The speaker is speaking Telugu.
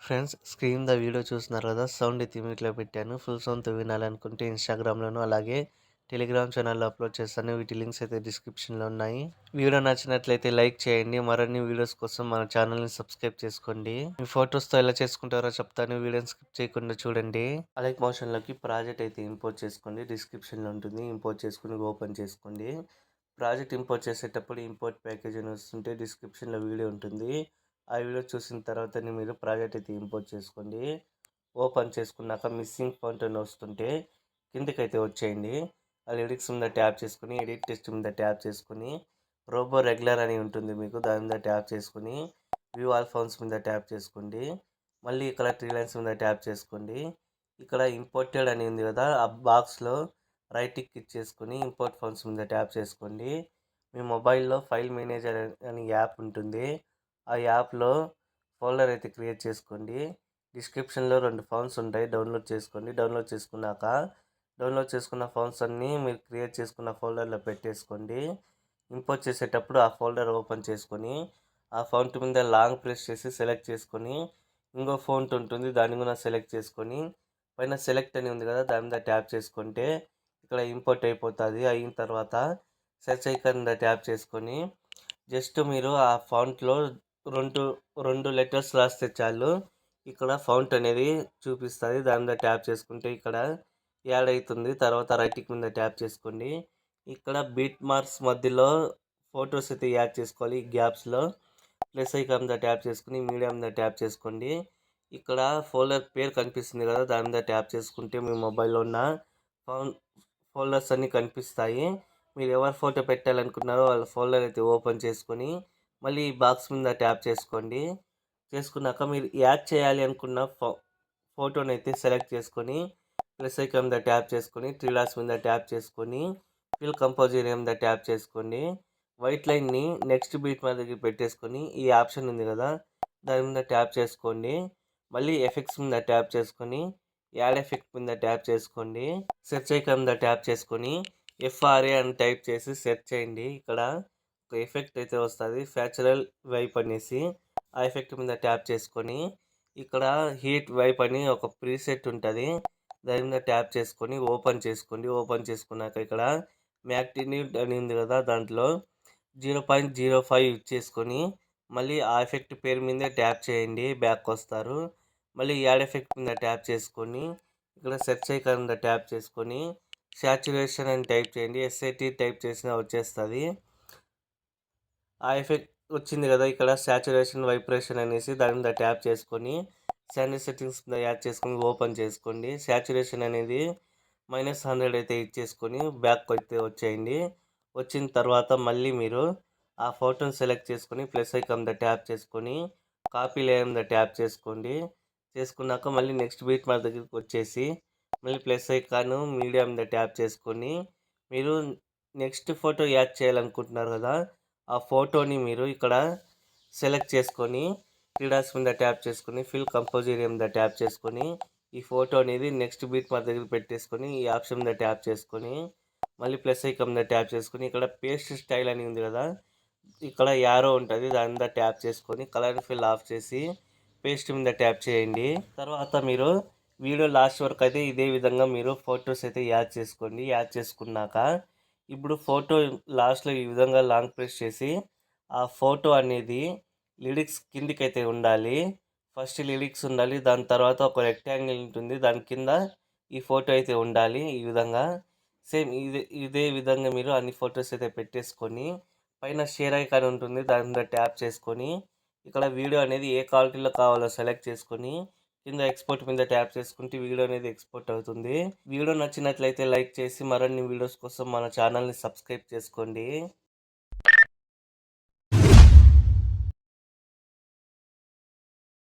ఫ్రెండ్స్, స్క్రీన్ ద వీడియో చూస్తున్నారు కదా. సౌండ్ అయితే మ్యూట్లో పెట్టాను. ఫుల్ సౌండ్తో వినాలనుకుంటే ఇన్స్టాగ్రామ్లోను అలాగే టెలిగ్రామ్ ఛానల్లో అప్లోడ్ చేస్తాను. వీటి లింక్స్ అయితే డిస్క్రిప్షన్లో ఉన్నాయి. వీడియో నచ్చినట్లయితే లైక్ చేయండి. మరిన్ని వీడియోస్ కోసం మన ఛానల్ని సబ్స్క్రైబ్ చేసుకోండి. మీ ఫొటోస్తో ఎలా చేసుకుంటారో చెప్తాను. వీడియోని స్కిప్ చేయకుండా చూడండి. అలైక్ మోషన్లోకి ప్రాజెక్ట్ అయితే ఇంపోర్ట్ చేసుకోండి. డిస్క్రిప్షన్లో ఉంటుంది. ఇంపోర్ట్ చేసుకుని ఓపెన్ చేసుకోండి. ప్రాజెక్ట్ ఇంపోర్ట్ చేసేటప్పుడు ఇంపోర్ట్ ప్యాకేజ్ అని వస్తుంటే డిస్క్రిప్షన్లో వీడియో ఉంటుంది. ఆ వీడియో చూసిన తర్వాతనే మీరు ప్రాజెక్ట్ అయితే ఇంపోర్ట్ చేసుకోండి. ఓపెన్ చేసుకున్నాక మిస్సింగ్ ఫాంట్ అని వస్తుంటే కిందకైతే వచ్చేయండి. ఆ లిరిక్స్ మీద ట్యాప్ చేసుకుని ఎడిట్ టెక్స్ట్ మీద ట్యాప్ చేసుకుని రోబో రెగ్యులర్ అని ఉంటుంది మీకు, దాని మీద ట్యాప్ చేసుకుని వ్యూ ఆల్ ఫాంట్స్ మీద ట్యాప్ చేసుకోండి. మళ్ళీ ఇక్కడ త్రీ లైన్స్ మీద ట్యాప్ చేసుకోండి. ఇక్కడ ఇంపోర్టెడ్ అని ఉంది కదా, ఆ బాక్స్లో రైట్ టిక్ ఇచ్చేసుకుని ఇంపోర్ట్ ఫాంట్స్ మీద ట్యాప్ చేసుకోండి. మీ మొబైల్లో ఫైల్ మేనేజర్ అని యాప్ ఉంటుంది. ఆ యాప్లో ఫోల్డర్ అయితే క్రియేట్ చేసుకోండి. డిస్క్రిప్షన్లో 2 ఫామ్స్ ఉంటాయి, డౌన్లోడ్ చేసుకోండి. డౌన్లోడ్ చేసుకున్న ఫామ్స్ అన్నీ మీరు క్రియేట్ చేసుకున్న ఫోల్డర్లో పెట్టేసుకోండి. ఇంపోర్ట్ చేసేటప్పుడు ఆ ఫోల్డర్ ఓపెన్ చేసుకొని ఆ ఫాంట్ మీద లాంగ్ ప్రెస్ చేసి సెలెక్ట్ చేసుకొని ఇంకో ఫాంట్ ఉంటుంది, దాన్ని కూడా సెలెక్ట్ చేసుకొని పైన సెలెక్ట్ అని ఉంది కదా, దాని మీద ట్యాప్ చేసుకుంటే ఇక్కడ ఇంపోర్ట్ అయిపోతుంది. అయిన తర్వాత సెర్చ్ ఐకాన్ మీద ట్యాప్ చేసుకొని జస్ట్ మీరు ఆ ఫాంట్లో రెండు రెండు లెటర్స్ రాస్తే చాలు, ఇక్కడ ఫాంట్ అనేది చూపిస్తుంది. దాని మీద ట్యాప్ చేసుకుంటే ఇక్కడ యాడ్ అవుతుంది. తర్వాత రైటింగ్ మీద ట్యాప్ చేసుకోండి. ఇక్కడ బీట్ మార్క్స్ మధ్యలో ఫొటోస్ అయితే యాడ్ చేసుకోవాలి. ఈ గ్యాప్స్లో ప్లస్ ఐకాన్ మీద ట్యాప్ చేసుకుని మీడియా మీద ట్యాప్ చేసుకోండి. ఇక్కడ ఫోల్డర్ పేరు కనిపిస్తుంది కదా, దాని మీద ట్యాప్ చేసుకుంటే మీ మొబైల్లో ఉన్న ఫోల్డర్స్ అన్నీ కనిపిస్తాయి. మీరు ఎవరు ఫోటో పెట్టాలనుకున్నారో వాళ్ళ ఫోల్డర్ అయితే ఓపెన్ చేసుకొని మళ్ళీ ఈ బాక్స్ మీద ట్యాప్ చేసుకోండి. చేసుకున్నాక మీరు యాడ్ చేయాలి అనుకున్న ఫోటోని అయితే సెలెక్ట్ చేసుకొని ప్లస్ ఐకాన్ మీద ట్యాప్ చేసుకొని త్రీ డాట్స్ మీద ట్యాప్ చేసుకొని ఫిల్ కంపోజర్ మీద ట్యాప్ చేసుకోండి. వైట్ లైన్ని నెక్స్ట్ బీట్ మీద పెట్టేసుకొని ఈ ఆప్షన్ ఉంది కదా, దాని మీద ట్యాప్ చేసుకోండి. మళ్ళీ ఎఫెక్ట్స్ మీద ట్యాప్ చేసుకొని యాడ్ ఎఫెక్ట్ మీద ట్యాప్ చేసుకోండి. సెర్చ్ ఐకాన్ మీద ట్యాప్ చేసుకొని ఎఫ్ఆర్ఏ అని టైప్ చేసి సెర్చ్ చేయండి. ఇక్కడ ఒక ఎఫెక్ట్ అయితే వస్తుంది, ఫ్యాచురల్ వైప్ అనేసి. ఆ ఎఫెక్ట్ మీద ట్యాప్ చేసుకొని ఇక్కడ హీట్ వైప్ అని ఒక ప్రీసెట్ ఉంటుంది, దాని మీద ట్యాప్ చేసుకొని ఓపెన్ చేసుకోండి. ఓపెన్ చేసుకున్నాక ఇక్కడ మ్యాగ్నిట్యూడ్ అని ఉంది కదా, దాంట్లో 0.05 యూజ్ చేసుకొని మళ్ళీ ఆ ఎఫెక్ట్ పేరు మీద ట్యాప్ చేయండి, బ్యాక్ వస్తారు. మళ్ళీ యాడ్ ఎఫెక్ట్ మీద ట్యాప్ చేసుకొని ఇక్కడ సెర్చ్ ఐకాన్ మీద ట్యాప్ చేసుకొని సాచురేషన్ అని టైప్ చేయండి. ఎస్ఐటి టైప్ చేసినా వచ్చేస్తుంది. ఆ ఎఫెక్ట్ వచ్చింది కదా, ఇక్కడ సాచురేషన్ వైబ్రేషన్ అనేసి దాని మీద ట్యాప్ చేసుకొని శాండీ సెట్టింగ్స్ మీద యాడ్ చేసుకొని ఓపెన్ చేసుకోండి. సాచురేషన్ అనేది -100 అయితే ఇచ్చేసుకొని బ్యాక్ అయితే వచ్చేయండి. వచ్చిన తర్వాత మళ్ళీ మీరు ఆ ఫోటోని సెలెక్ట్ చేసుకొని ప్లస్ ఐకాన్ మీద ట్యాప్ చేసుకొని కాపీ లేయర్ మీద ట్యాప్ చేసుకోండి. చేసుకున్నాక మళ్ళీ నెక్స్ట్ బీట్ మార్క్ దగ్గరికి వచ్చేసి మళ్ళీ ప్లస్ ఐకాన్ మీడియా మీద ట్యాప్ చేసుకొని మీరు నెక్స్ట్ ఫోటో యాడ్ చేయాలనుకుంటున్నారు కదా, ఆ ఫోటోని మీరు ఇక్కడ సెలెక్ట్ చేసుకొని త్రీ డాట్స్ మీద ట్యాప్ చేసుకొని ఫిల్ కంపోజర్ మీద ట్యాప్ చేసుకొని ఈ ఫోటో అనేది నెక్స్ట్ బీట్ మార్క్ దగ్గర పెట్టేసుకొని ఈ ఆప్షన్ మీద ట్యాప్ చేసుకొని మళ్ళీ ప్లస్ ఐకాన్ మీద ట్యాప్ చేసుకొని ఇక్కడ పేస్ట్ స్టైల్ అని ఉంది కదా, ఇక్కడ యారో ఉంటుంది, దాని మీద ట్యాప్ చేసుకొని కలర్ ఫిల్ ఆఫ్ చేసి పేస్ట్ మీద ట్యాప్ చేయండి. తర్వాత మీరు వీడియో లాస్ట్ వరకు అయితే ఇదే విధంగా మీరు ఫొటోస్ అయితే యాడ్ చేసుకోండి. యాడ్ చేసుకున్నాక ఇప్పుడు ఫోటో లాస్ట్లో ఈ విధంగా లాంగ్ ప్రెస్ చేసి ఆ ఫోటో అనేది లిరిక్స్ కిందికి అయితే ఉండాలి. ఫస్ట్ లిరిక్స్ ఉండాలి, దాని తర్వాత ఒక రెక్టాంగిల్ ఉంటుంది, దాని కింద ఈ ఫోటో అయితే ఉండాలి. ఈ విధంగా సేమ్ ఇదే విధంగా మీరు అన్ని ఫొటోస్ అయితే పెట్టేసుకొని పైన షేర్ ఐకాన్ ఉంటుంది, దాని మీద ట్యాప్ చేసుకొని ఇక్కడ వీడియో అనేది ఏ క్వాలిటీలో కావాలో సెలెక్ట్ చేసుకొని కింద ఎక్స్పోర్ట్ మీద ట్యాప్ చేసుకుంటే వీడియో అనేది ఎక్స్పోర్ట్ అవుతుంది. వీడియో నచ్చినట్లయితే లైక్ చేసి మరిన్ని వీడియోస్ కోసం మన ఛానల్ని సబ్స్క్రైబ్ చేసుకోండి.